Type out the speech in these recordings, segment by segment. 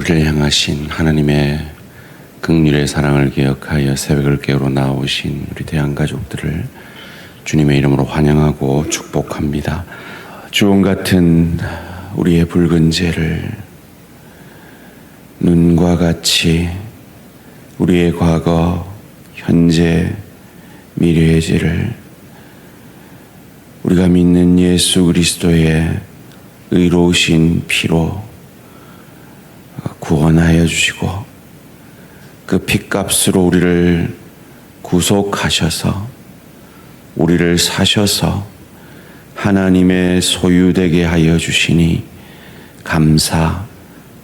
우리를 향하신 하나님의 긍휼의 사랑을 기억하여 새벽을 깨우러 나오신 우리 대한가족들을 주님의 이름으로 환영하고 축복합니다. 주홍 같은 우리의 붉은 죄를 눈과 같이 우리의 과거, 현재, 미래의 죄를 우리가 믿는 예수 그리스도의 의로우신 피로 구원하여 주시고 그 핏값으로 우리를 구속하셔서 우리를 사셔서 하나님의 소유되게 하여 주시니 감사,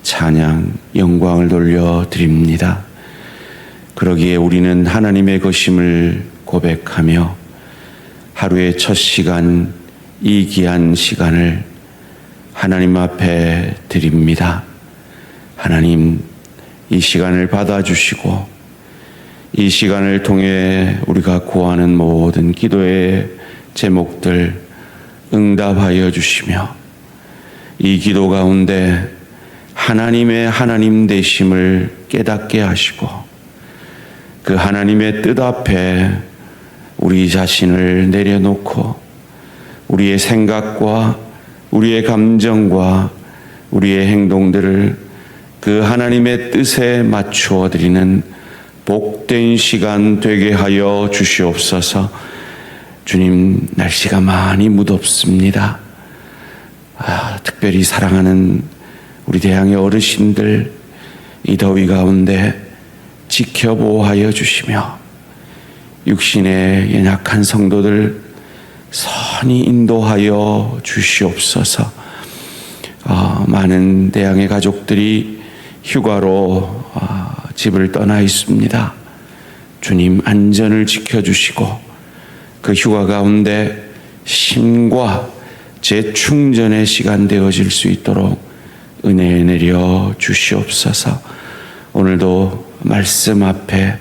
찬양, 영광을 돌려드립니다. 그러기에 우리는 하나님의 것임을 고백하며 하루의 첫 시간, 이 귀한 시간을 하나님 앞에 드립니다. 하나님, 이 시간을 받아주시고 이 시간을 통해 우리가 구하는 모든 기도의 제목들 응답하여 주시며 이 기도 가운데 하나님의 하나님 되심을 깨닫게 하시고 그 하나님의 뜻 앞에 우리 자신을 내려놓고 우리의 생각과 우리의 감정과 우리의 행동들을 그 하나님의 뜻에 맞추어 드리는 복된 시간 되게 하여 주시옵소서. 주님, 날씨가 많이 무덥습니다. 특별히 사랑하는 우리 대항의 어르신들 이 더위 가운데 지켜보호하여 주시며 육신의 연약한 성도들 선히 인도하여 주시옵소서. 많은 대항의 가족들이 휴가로 집을 떠나 있습니다. 주님, 안전을 지켜주시고 그 휴가 가운데 힘과 재충전의 시간 되어질 수 있도록 은혜 내려 주시옵소서. 오늘도 말씀 앞에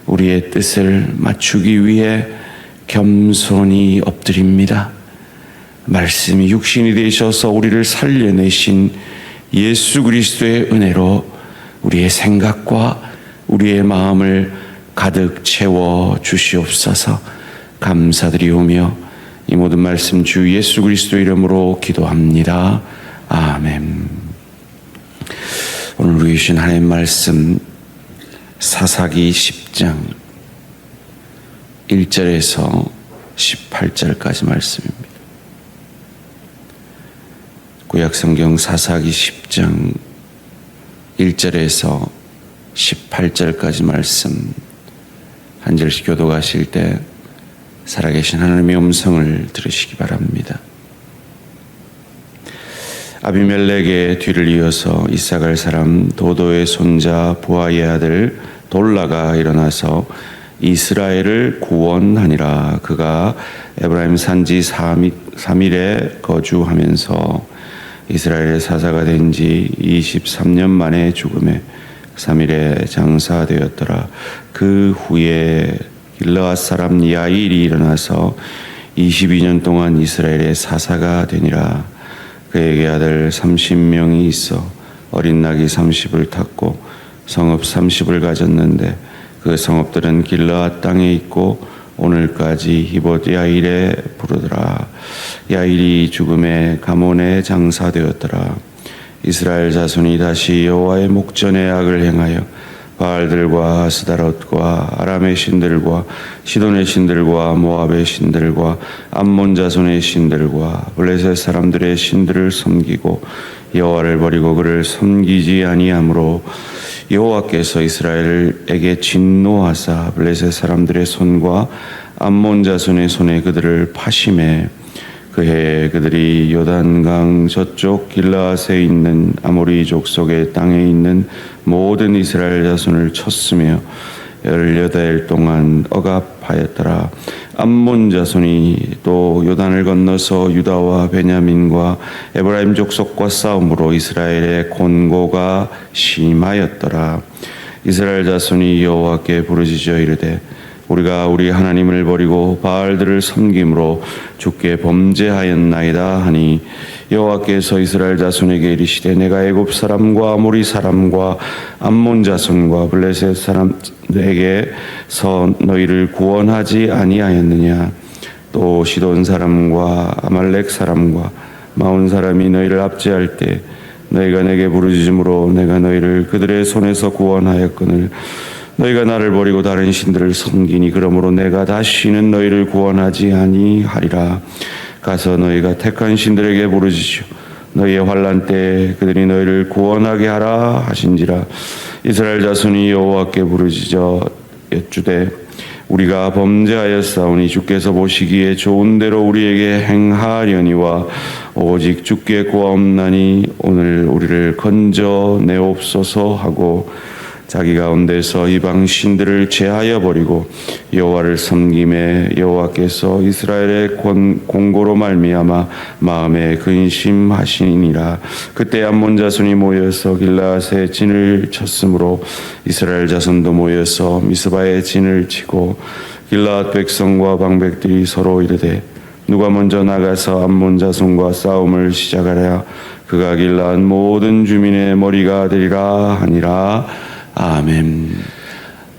우리의 뜻을 맞추기 위해 겸손히 엎드립니다. 말씀이 육신이 되셔서 우리를 살려내신 예수 그리스도의 은혜로 우리의 생각과 우리의 마음을 가득 채워 주시옵소서. 감사드리오며 이 모든 말씀 주 예수 그리스도 이름으로 기도합니다. 아멘. 오늘 우리 주신 하나님의 말씀 사사기 10장 1절에서 18절까지 말씀입니다. 구약성경 사사기 10장 1절에서 18절까지 말씀 한 절씩 교독하실 때 살아계신 하나님의 음성을 들으시기 바랍니다. 아비멜렉의 뒤를 이어서 이사갈 사람 도도의 손자 부하의 아들 돌라가 일어나서 이스라엘을 구원하니라. 그가 에브라임 산지 3일에 거주하면서 이스라엘의 사사가 된 지 23년 만에 죽음에 3일에 장사되었더라. 그 후에 길르앗 사람 야일이 일어나서 22년 동안 이스라엘의 사사가 되니라. 그에게 아들 30명이 있어 어린 낙이 30을 탔고 성읍 30을 가졌는데 그 성읍들은 길르앗 땅에 있고 오늘까지 히봇 야일에 부르더라. 야일이 죽음에 가몬에 장사되었더라. 이스라엘 자손이 다시 여호와의 목전에 악을 행하여 바알들과 아스다롯과 아람의 신들과 시돈의 신들과 모압의 신들과 암몬 자손의 신들과 블레셋 사람들의 신들을 섬기고 여호와를 버리고 그를 섬기지 아니하므로 여호와께서 이스라엘에게 진노하사 블레셋 사람들의 손과 암몬 자손의 손에 그들을 파심해 그 해에 그들이 요단강 저쪽 길르앗에 있는 아모리 족속의 땅에 있는 모든 이스라엘 자손을 쳤으며 18일 동안 억압하였더라. 암몬 자손이 또 요단을 건너서 유다와 베냐민과 에브라임 족속과 싸움으로 이스라엘의 곤고가 심하였더라. 이스라엘 자손이 여호와께 부르짖어 이르되 우리가 우리 하나님을 버리고 바알들을 섬김으로 주께 범죄하였나이다 하니 여호와께서 이스라엘 자손에게 이르시되 내가 애굽 사람과 아모리 사람과 암몬 자손과 블레셋 사람에게서 너희를 구원하지 아니하였느냐. 또 시돈 사람과 아말렉 사람과 마온 사람이 너희를 압제할 때 너희가 내게 부르짖음으로 내가 너희를 그들의 손에서 구원하였거늘 너희가 나를 버리고 다른 신들을 섬기니 그러므로 내가 다시는 너희를 구원하지 아니하리라. 가서 너희가 택한 신들에게 부르짖으오. 너희의 환난 때에 그들이 너희를 구원하게 하라 하신지라. 이스라엘 자손이 여호와께 부르짖어 여쭈되 우리가 범죄하였사오니 주께서 보시기에 좋은 대로 우리에게 행하려니와 오직 주께 구하옵나니 오늘 우리를 건져내옵소서 하고 자기 가운데서 이방 신들을 제하여 버리고 여호와를 섬김에 여호와께서 이스라엘의 공고로 말미암아 마음에 근심하시니라. 그때 암몬 자손이 모여서 길라앗에 진을 쳤으므로 이스라엘 자손도 모여서 미스바에 진을 치고 길라앗 백성과 방백들이 서로 이르되 누가 먼저 나가서 암몬 자손과 싸움을 시작하랴. 그가 길라앗 모든 주민의 머리가 되리라 하니라. 아멘.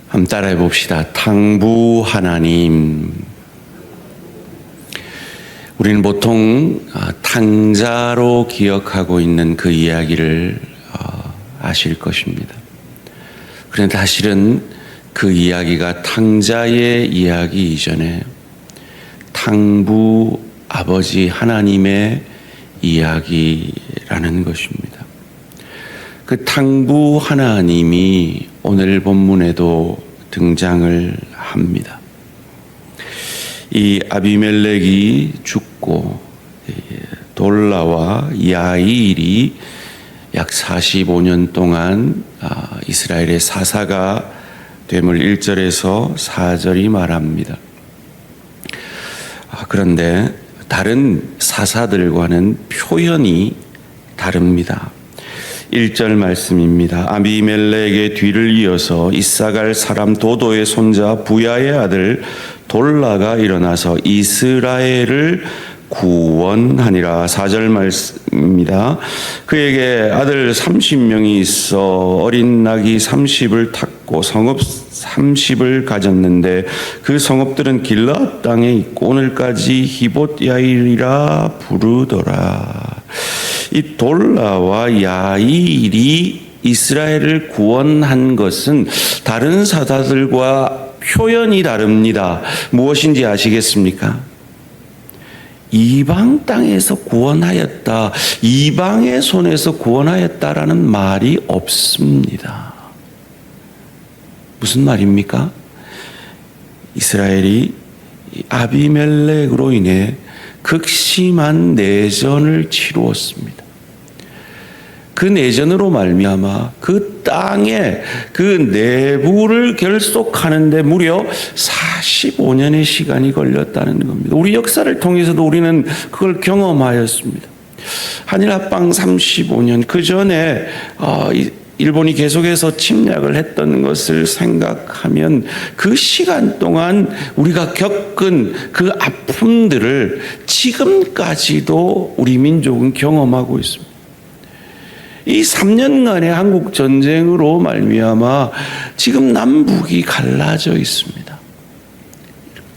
한번 따라해 봅시다. 탕부 하나님. 우리는 보통 탕자로 기억하고 있는 그 이야기를 아실 것입니다. 그런데 사실은 그 이야기가 탕자의 이야기 이전에 탕부 아버지 하나님의 이야기라는 것입니다. 그 탕부 하나님이 오늘 본문에도 등장을 합니다. 이 아비멜렉이 죽고 돌라와 야일이 약 45년 동안 이스라엘의 사사가 됨을 1절에서 4절이 말합니다. 그런데 다른 사사들과는 표현이 다릅니다. 1절 말씀입니다. 아비멜렉의 뒤를 이어서 이사갈 사람 도도의 손자 부야의 아들 돌라가 일어나서 이스라엘을 구원하니라. 4절 말씀입니다. 그에게 아들 30명이 있어 어린 낙이 30을 탔고 성읍 30을 가졌는데 그 성읍들은 길라앗 땅에 있고 오늘까지 히봇야일이라 부르더라. 이 돌라와 야일이 이스라엘을 구원한 것은 다른 사사들과 표현이 다릅니다. 무엇인지 아시겠습니까? 이방 땅에서 구원하였다, 이방의 손에서 구원하였다라는 말이 없습니다. 무슨 말입니까? 이스라엘이 아비멜렉으로 인해 극심한 내전을 치루었습니다. 그 내전으로 말미암아 그 땅의 그 내부를 결속하는데 무려 45년의 시간이 걸렸다는 겁니다. 우리 역사를 통해서도 우리는 그걸 경험하였습니다. 한일합방 35년 그 전에 일본이 계속해서 침략을 했던 것을 생각하면 그 시간 동안 우리가 겪은 그 아픔들을 지금까지도 우리 민족은 경험하고 있습니다. 이 3년간의 한국 전쟁으로 말미암아 지금 남북이 갈라져 있습니다.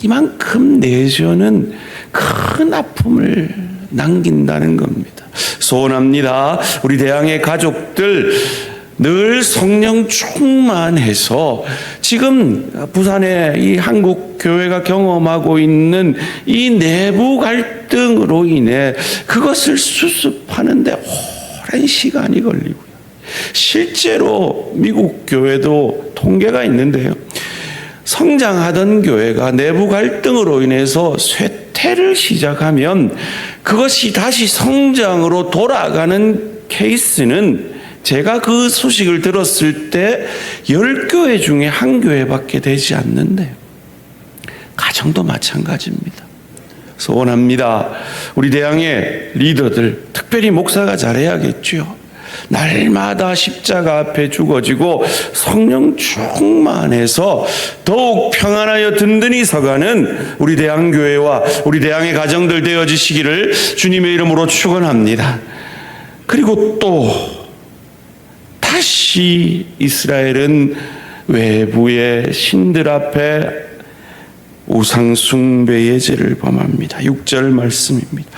이만큼 내전은 큰 아픔을 남긴다는 겁니다. 소원합니다. 우리 대항의 가족들 늘 성령 충만해서 지금 부산의 이 한국 교회가 경험하고 있는 이 내부 갈등으로 인해 그것을 수습하는데 오랜 시간이 걸리고요. 실제로 미국 교회도 통계가 있는데요. 성장하던 교회가 내부 갈등으로 인해서 쇠퇴를 시작하면 그것이 다시 성장으로 돌아가는 케이스는 제가 그 소식을 들었을 때 10교회 중에 1교회밖에 되지 않는데요. 가정도 마찬가지입니다. 소원합니다. 우리 대항의 리더들, 특별히 목사가 잘해야겠죠. 날마다 십자가 앞에 죽어지고 성령 충만해서 더욱 평안하여 든든히 서가는 우리 대한교회와 우리 대한의 가정들 되어지시기를 주님의 이름으로 축원합니다. 그리고 또 다시 이스라엘은 외부의 신들 앞에 우상 숭배의 죄를 범합니다. 6절 말씀입니다.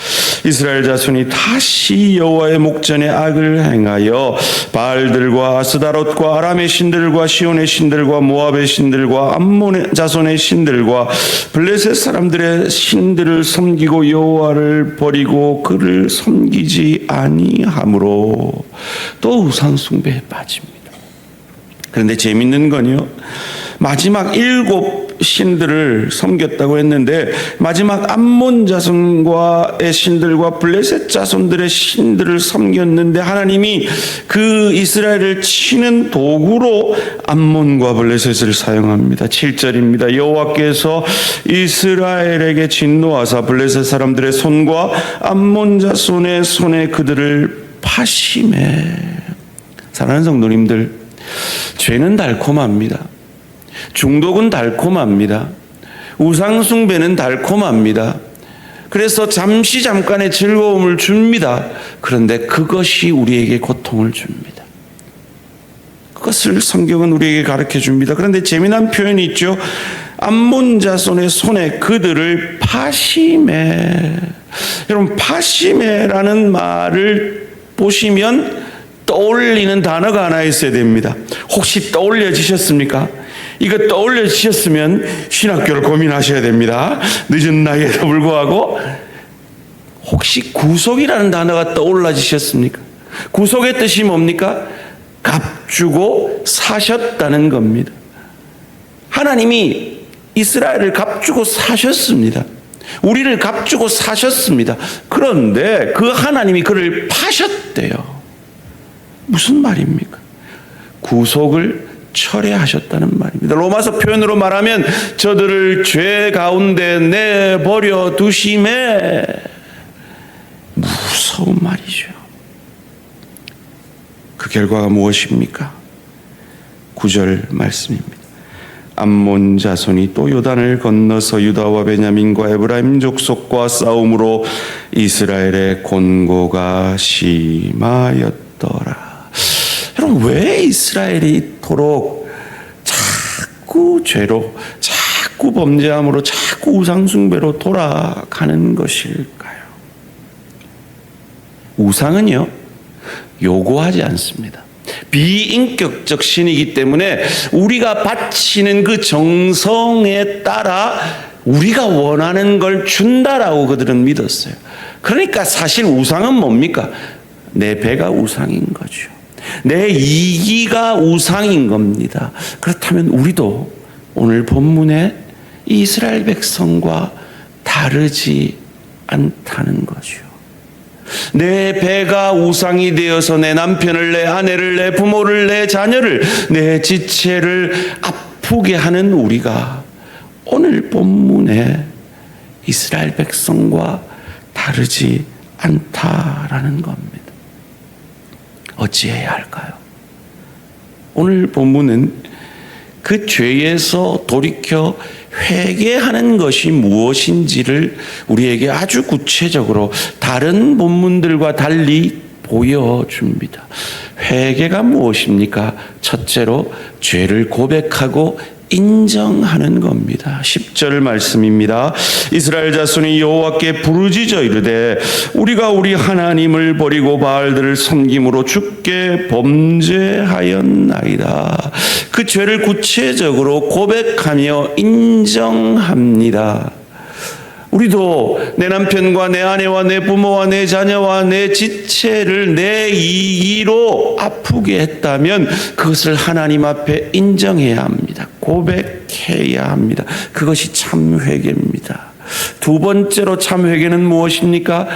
이스라엘 자손이 다시 여호와의 목전에 악을 행하여 바알들과 아스다롯과 아람의 신들과 시온의 신들과 모압의 신들과 암몬의 자손의 신들과 블레셋 사람들의 신들을 섬기고 여호와를 버리고 그를 섬기지 아니하므로 또 우상 숭배에 빠집니다. 그런데 재밌는 건요, 마지막 7 신들을 섬겼다고 했는데 마지막 암몬 자손과의 신들과 블레셋 자손들의 신들을 섬겼는데 하나님이 그 이스라엘을 치는 도구로 암몬과 블레셋을 사용합니다. 7절입니다. 여호와께서 이스라엘에게 진노하사 블레셋 사람들의 손과 암몬 자손의 손에 그들을 파심해. 사랑하는 성도님들, 죄는 달콤합니다. 중독은 달콤합니다. 우상숭배는 달콤합니다. 그래서 잠깐의 즐거움을 줍니다. 그런데 그것이 우리에게 고통을 줍니다. 그것을 성경은 우리에게 가르쳐 줍니다. 그런데 재미난 표현이 있죠. 암몬 자손의 손에 그들을 파심해. 여러분, 파심해라는 말을 보시면 떠올리는 단어가 하나 있어야 됩니다. 혹시 떠올려지셨습니까? 이거 떠올려지셨으면 신학교를 고민하셔야 됩니다. 늦은 나이에도 불구하고. 혹시 구속이라는 단어가 떠올라지셨습니까? 구속의 뜻이 뭡니까? 값주고 사셨다는 겁니다. 하나님이 이스라엘을 값주고 사셨습니다. 우리를 값주고 사셨습니다. 그런데 그 하나님이 그를 파셨대요. 무슨 말입니까? 구속을 철회하셨다는 말입니다. 로마서 표현으로 말하면 저들을 죄 가운데 내버려 두심에. 무서운 말이죠. 그 결과가 무엇입니까? 9절 말씀입니다. 암몬 자손이 또 요단을 건너서 유다와 베냐민과 에브라임 족속과 싸움으로 이스라엘의 곤고가 심하였더라. 여러분, 왜 이스라엘이 이토록 자꾸 죄로, 자꾸 범죄함으로, 자꾸 우상숭배로 돌아가는 것일까요? 우상은요, 요구하지 않습니다. 비인격적 신이기 때문에 우리가 바치는 그 정성에 따라 우리가 원하는 걸 준다라고 그들은 믿었어요. 그러니까 사실 우상은 뭡니까? 내 배가 우상인 거죠. 내 이기가 우상인 겁니다. 그렇다면 우리도 오늘 본문의 이스라엘 백성과 다르지 않다는 거죠. 내 배가 우상이 되어서 내 남편을, 내 아내를, 내 부모를, 내 자녀를, 내 지체를 아프게 하는 우리가 오늘 본문의 이스라엘 백성과 다르지 않다라는 겁니다. 어찌해야 할까요? 오늘 본문은 그 죄에서 돌이켜 회개하는 것이 무엇인지를 우리에게 아주 구체적으로 다른 본문들과 달리 보여줍니다. 회개가 무엇입니까? 첫째로 죄를 고백하고 인정하는 겁니다. 10절 말씀입니다. 이스라엘 자손이 여호와께 부르짖어 이르되 우리가 우리 하나님을 버리고 바알들을 섬김으로 주께 범죄하였나이다. 그 죄를 구체적으로 고백하며 인정합니다. 우리도 내 남편과 내 아내와 내 부모와 내 자녀와 내 지체를 내 이기로 아프게 했다면 그것을 하나님 앞에 인정해야 합니다. 고백해야 합니다. 그것이 참 회개입니다. 두 번째로 참 회개는 무엇입니까?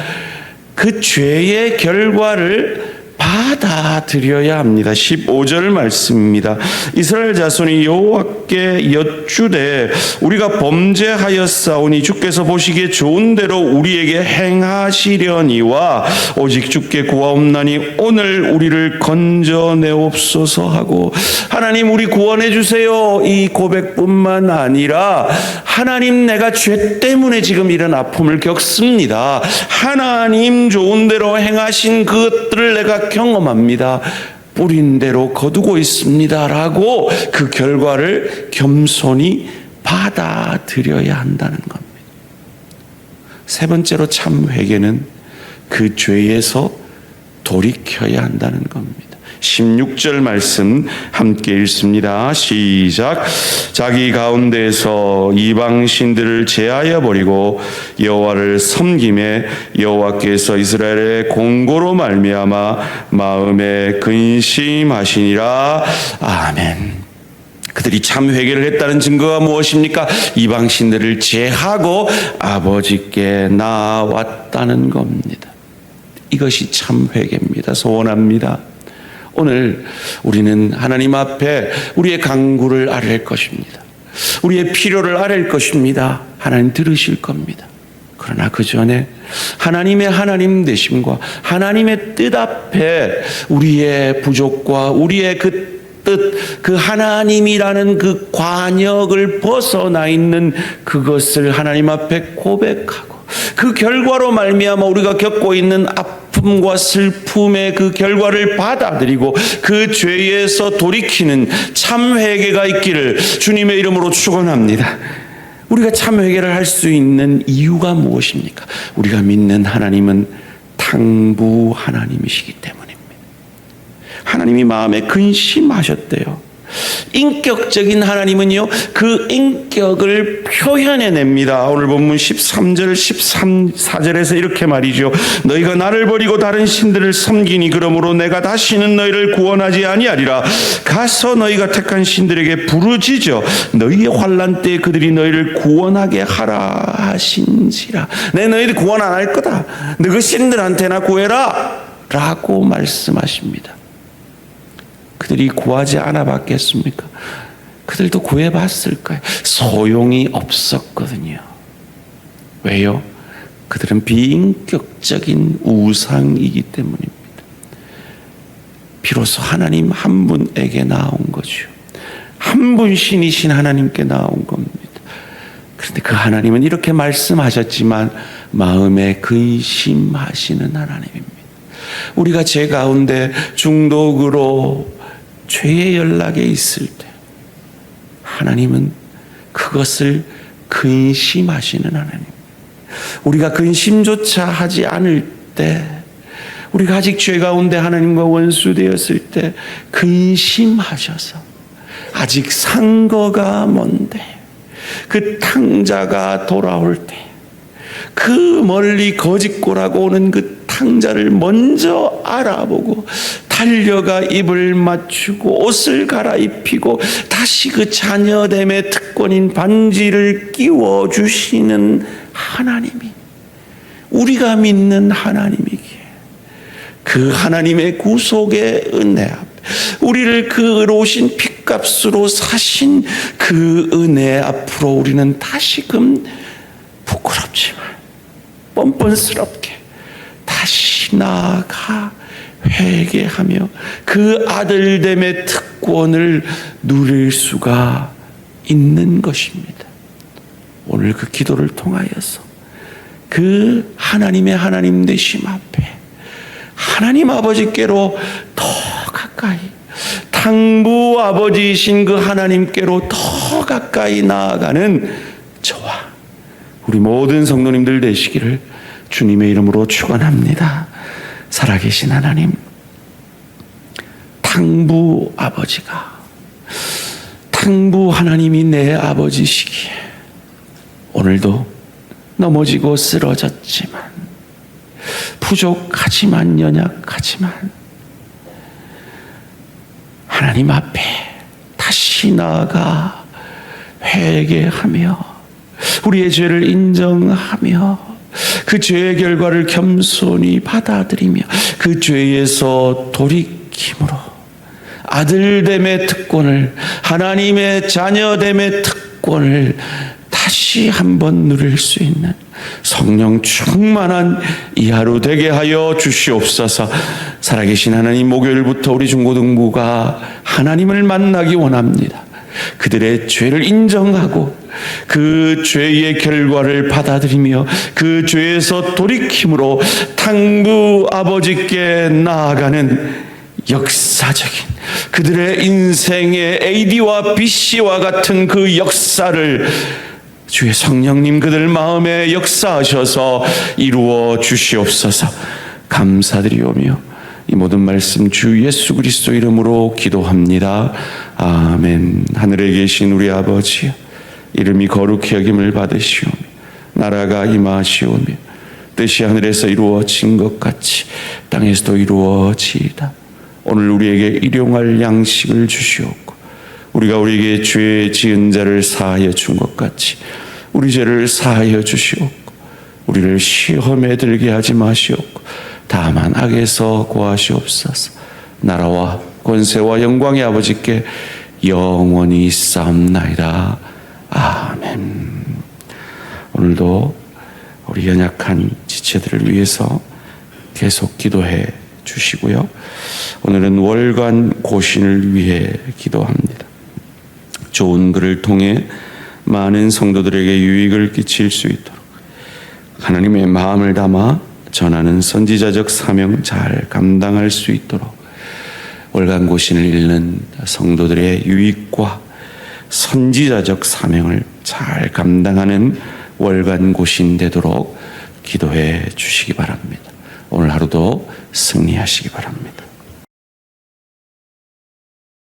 그 죄의 결과를 받아들여야 합니다. 15절 말씀입니다. 이스라엘 자손이 여호와께 주께 여쭈되 우리가 범죄하였사오니 주께서 보시기에 좋은 대로 우리에게 행하시려니와 오직 주께 구하옵나니 오늘 우리를 건져내옵소서 하고, 하나님 우리 구원해 주세요, 이 고백뿐만 아니라 하나님 내가 죄 때문에 지금 이런 아픔을 겪습니다. 하나님 좋은 대로 행하신 그것들을 내가 경험합니다. 뿌린 대로 거두고 있습니다 라고 그 결과를 겸손히 받아들여야 한다는 겁니다. 세 번째로 참 회개는 그 죄에서 돌이켜야 한다는 겁니다. 16절 말씀 함께 읽습니다. 시작. 자기 가운데에서 이방 신들을 제하여 버리고 여호와를 섬김에 여호와께서 이스라엘의 공고로 말미암아 마음에 근심하시니라. 아멘. 그들이 참 회개를 했다는 증거가 무엇입니까? 이방 신들을 제하고 아버지께 나아왔다는 겁니다. 이것이 참 회개입니다. 소원합니다. 오늘 우리는 하나님 앞에 우리의 간구를 아뢰일 것입니다. 우리의 필요를 아뢰일 것입니다. 하나님 들으실 겁니다. 그러나 그 전에 하나님의 하나님 되심과 하나님의 뜻 앞에 우리의 부족과 우리의 그 뜻, 그 하나님이라는 그 관역을 벗어나 있는 그것을 하나님 앞에 고백하고, 그 결과로 말미암아 우리가 겪고 있는 아픔과 슬픔의 그 결과를 받아들이고 그 죄에서 돌이키는 참 회개가 있기를 주님의 이름으로 축원합니다. 우리가 참 회개를 할 수 있는 이유가 무엇입니까? 우리가 믿는 하나님은 탕부 하나님이시기 때문입니다. 하나님이 마음에 근심하셨대요. 인격적인 하나님은요, 그 인격을 표현해냅니다. 오늘 본문 13절 14절에서 이렇게 말이죠. 너희가 나를 버리고 다른 신들을 섬기니 그러므로 내가 다시는 너희를 구원하지 아니하리라. 가서 너희가 택한 신들에게 부르짖어 너희의 환난 때에 그들이 너희를 구원하게 하라 하신지라. 내 너희들 구원 안 할 거다. 너 그 신들한테나 구해라 라고 말씀하십니다. 그들이 구하지 않아 봤겠습니까? 그들도 구해봤을까요? 소용이 없었거든요. 왜요? 그들은 비인격적인 우상이기 때문입니다. 비로소 하나님 한 분에게 나온 거죠. 한 분신이신 하나님께 나온 겁니다. 그런데 그 하나님은 이렇게 말씀하셨지만 마음에 근심하시는 하나님입니다. 우리가 죄 가운데 중독으로 죄의 연락에 있을 때 하나님은 그것을 근심하시는 하나님. 우리가 근심조차 하지 않을 때, 우리가 아직 죄 가운데 하나님과 원수되었을 때 근심하셔서 아직 상거가 먼데 그 탕자가 돌아올 때 그 멀리 거짓골하고 오는 그 탕자를 먼저 알아보고 달려가 입을 맞추고 옷을 갈아입히고 다시 그 자녀됨의 특권인 반지를 끼워주시는 하나님이 우리가 믿는 하나님이기에 그 하나님의 구속의 은혜 앞에 우리를 그 의로우신 핏값으로 사신 그 은혜 앞으로 우리는 다시금 부끄럽지만 뻔뻔스럽게 다시 나아가 회개하며 그 아들됨의 특권을 누릴 수가 있는 것입니다. 오늘 그 기도를 통하여서 그 하나님의 하나님 되심 앞에 하나님 아버지께로 더 가까이, 탕부 아버지이신 그 하나님께로 더 가까이 나아가는 저와 우리 모든 성도님들 되시기를 주님의 이름으로 축원합니다. 살아계신 하나님, 탕부 아버지가, 탕부 하나님이 내 아버지시기에 오늘도 넘어지고 쓰러졌지만, 부족하지만 연약하지만 하나님 앞에 다시 나아가 회개하며 우리의 죄를 인정하며 그 죄의 결과를 겸손히 받아들이며 그 죄에서 돌이킴으로 아들됨의 특권을, 하나님의 자녀됨의 특권을 다시 한번 누릴 수 있는 성령 충만한 이 하루 되게 하여 주시옵소서. 살아계신 하나님, 목요일부터 우리 중고등부가 하나님을 만나기 원합니다. 그들의 죄를 인정하고 그 죄의 결과를 받아들이며 그 죄에서 돌이킴으로 당부 아버지께 나아가는 역사적인 그들의 인생의 AD와 BC와 같은 그 역사를 주의 성령님 그들 마음에 역사하셔서 이루어 주시옵소서. 감사드리오며 이 모든 말씀 주 예수 그리스도 이름으로 기도합니다. 아멘. 하늘에 계신 우리 아버지여, 이름이 거룩히 여김을 받으시오며 나라가 임하시오며 뜻이 하늘에서 이루어진 것 같이 땅에서도 이루어지이다. 오늘 우리에게 일용할 양식을 주시옵고 우리가 우리에게 죄 지은 자를 사하여 준 것 같이 우리 죄를 사하여 주시옵고 우리를 시험에 들게 하지 마시옵고 다만 악에서 구하시옵소서. 나라와 권세와 영광의 아버지께 영원히 있사옵나이다. 아멘. 오늘도 우리 연약한 지체들을 위해서 계속 기도해 주시고요. 오늘은 월간 고신을 위해 기도합니다. 좋은 글을 통해 많은 성도들에게 유익을 끼칠 수 있도록 하나님의 마음을 담아 전하는 선지자적 사명 잘 감당할 수 있도록 월간 고신을 읽는 성도들의 유익과 선지자적 사명을 잘 감당하는 월간 고신 되도록 기도해 주시기 바랍니다. 오늘 하루도 승리하시기 바랍니다.